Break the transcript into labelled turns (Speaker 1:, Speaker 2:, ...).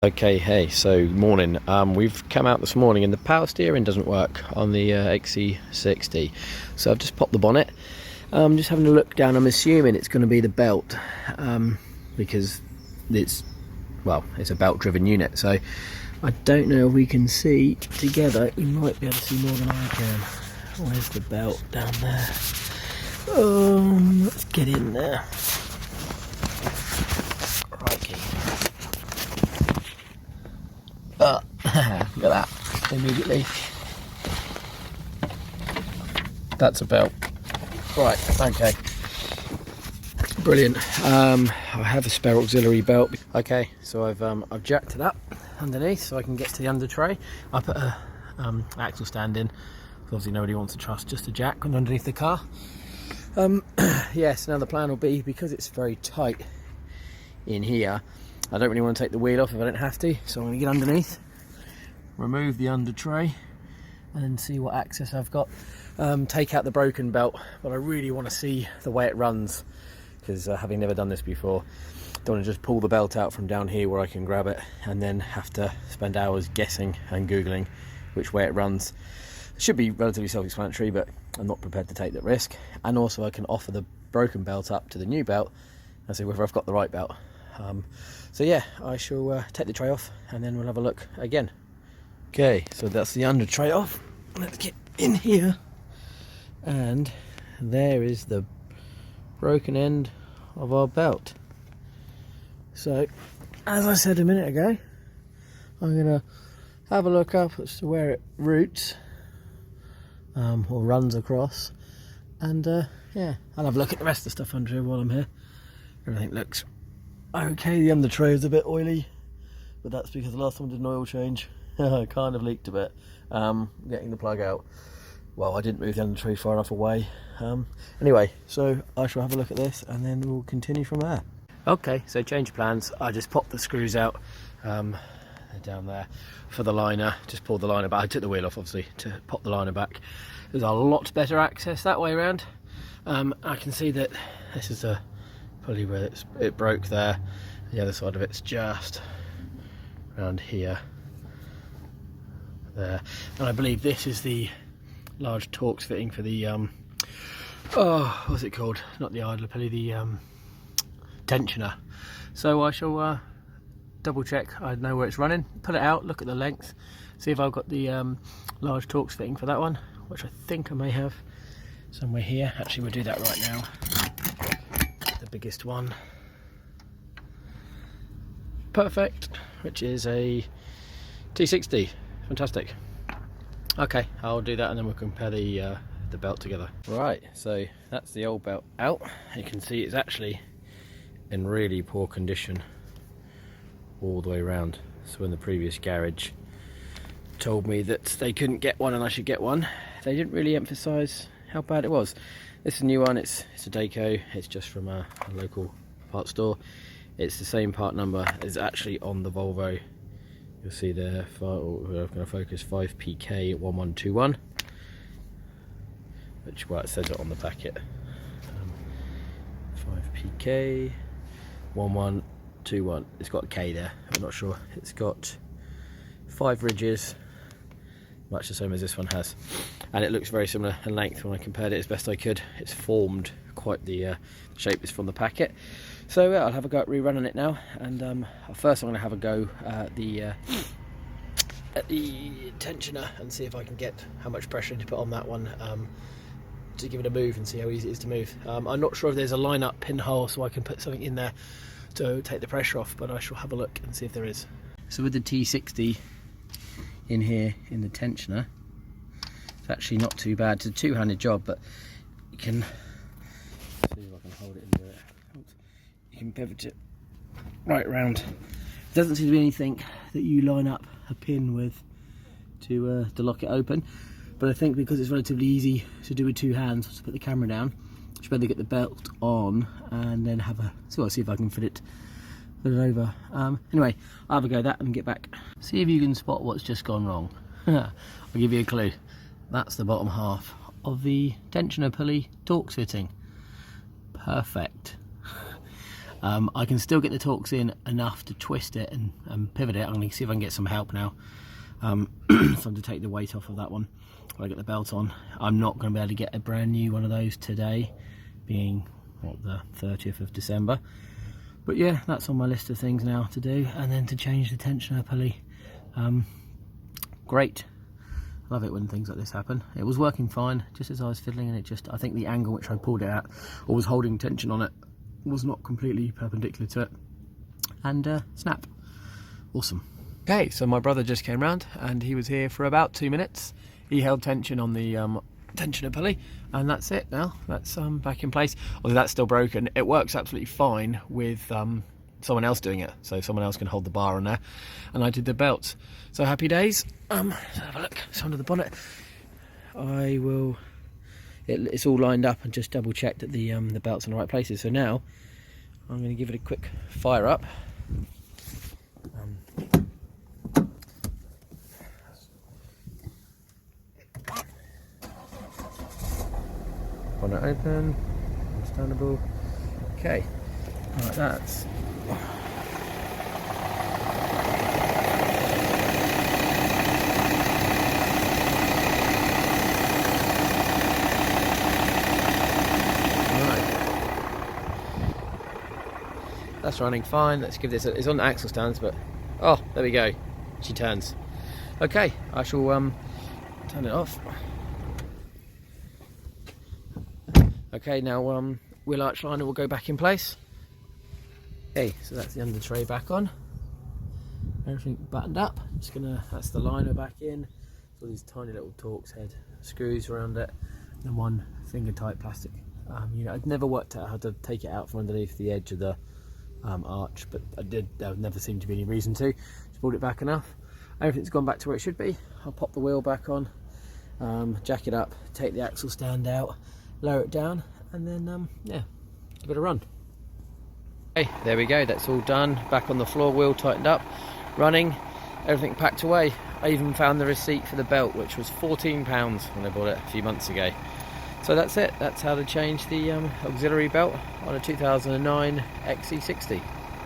Speaker 1: Okay, hey, so morning. We've come out this morning and the power steering doesn't work on the XC60. So I've just popped the bonnet. Just having a look down. I'm assuming it's going to be the belt because it's a belt driven unit. So I don't know if we can see together. You might be able to see more than I can. Where's the belt? Down there. Let's get in there. Look at that, immediately. That's a belt. Right, okay. Brilliant. I have a spare auxiliary belt. Okay, so I've jacked it up underneath so I can get to the under tray. I put a axle stand in, because obviously nobody wants to trust just a jack underneath the car. Yes, now the plan will be, because it's very tight in here, I don't really want to take the wheel off if I don't have to, so I'm going to get underneath, remove the under tray, and then see what access I've got. Take out the broken belt, but I really want to see the way it runs, because having never done this before, don't want to just pull the belt out from down here where I can grab it and then have to spend hours guessing and googling which way it runs. It should be relatively self-explanatory, but I'm not prepared to take that risk. And also I can offer the broken belt up to the new belt and see whether I've got the right belt. So yeah, I shall take the tray off and then we'll have a look again. Okay, so that's the under tray off. Let's get in here, and there is the broken end of our belt. So as I said a minute ago, I'm gonna have a look up as to where it routes or runs across, and yeah, I'll have a look at the rest of the stuff under here while I'm here. Everything looks okay. The under tray is a bit oily, but that's because the last time I did an oil change I kind of leaked a bit. Getting the plug out, well, I didn't move the under tray far enough away. Anyway, so I shall have a look at this and then we'll continue from there. Okay, so change of plans. I just popped the screws out down there for the liner. Just pulled the liner back. I took the wheel off obviously to pop the liner back. There's a lot better access that way around. I can see that this is a pulley where it broke there. The other side of it's just around here, there, and I believe this is the large Torx fitting for the what's it called? Not the idler pulley, the tensioner. So I shall double check I know where it's running, pull it out, look at the length, see if I've got the large Torx fitting for that one, which I think I may have somewhere here. Actually, we'll do that right now. The biggest one, perfect, which is a T60. Fantastic. Okay, I'll do that and then we'll compare the belt together. Right, so that's the old belt out. You can see it's actually in really poor condition all the way around. So in the previous garage told me that they couldn't get one and I should get one. They didn't really emphasise how bad it was. This is a new one. It's a Daco. It's just from a local parts store. It's the same part number as actually on the Volvo. You'll see there, we're going to focus 5PK1121, which it says it on the packet. 5PK1121. It's got a K there, I'm not sure. It's got 5 ridges, much the same as this one has. And it looks very similar in length when I compared it as best I could. It's formed quite the shape is from the packet. So I'll have a go at rerunning it now, and first I'm going to have a go at the tensioner and see if I can get how much pressure to put on that one to give it a move and see how easy it is to move. I'm not sure if there's a line-up pinhole so I can put something in there to take the pressure off, but I shall have a look and see if there is. So with the T60 in here in the tensioner, it's actually not too bad. It's a two-handed job, but you can see if I can hold it and do it. You can pivot it right around. There doesn't seem to be anything that you line up a pin with to lock it open, but I think because it's relatively easy to do with two hands, to put the camera down, I should better get the belt on and then have a see if I can fit it over. Anyway, I'll have a go at that and get back. See if you can spot what's just gone wrong. I'll give you a clue. That's the bottom half of the tensioner pulley Torx fitting. Perfect. I can still get the Torx in enough to twist it and pivot it. I'm going to see if I can get some help now. So to take the weight off of that one while I get the belt on. I'm not going to be able to get a brand new one of those today, being what, the 30th of December. But yeah, that's on my list of things now to do, and then to change the tensioner pulley. Great. Love it when things like this happen. It was working fine just as I was fiddling, and it just, I think the angle which I pulled it at or was holding tension on it was not completely perpendicular to it, and snap. Awesome. Okay, so my brother just came round and he was here for about 2 minutes. He held tension on the tensioner pulley, and that's it now. That's back in place. Although that's still broken, it works absolutely fine with someone else doing it, so someone else can hold the bar on there, and I did the belts. So happy days. Let's have a look. It's under the bonnet. I will. It's all lined up, and just double check that the belt's in the right places. So now I'm going to give it a quick fire up. Bonnet open, understandable. Okay, right, that's. That's running fine. Let's give this it's on the axle stands, but oh, there we go, she turns. Okay, I shall turn it off. Okay, now wheel arch liner will go back in place. Okay, so that's the under tray back on. Everything buttoned up. Just gonna, that's the liner back in. All these tiny little Torx head screws around it, and one finger tight plastic. I'd never worked out how to take it out from underneath the edge of the arch, but I did. There never seemed to be any reason to. Just pulled it back enough. Everything's gone back to where it should be. I'll pop the wheel back on, jack it up, take the axle stand out, lower it down, and then yeah, give it a run. Okay, there we go, that's all done. Back on the floor, wheel tightened up, running, everything packed away. I even found the receipt for the belt, which was £14 when I bought it a few months ago. So that's it. That's how to change the auxiliary belt on a 2009 XC60.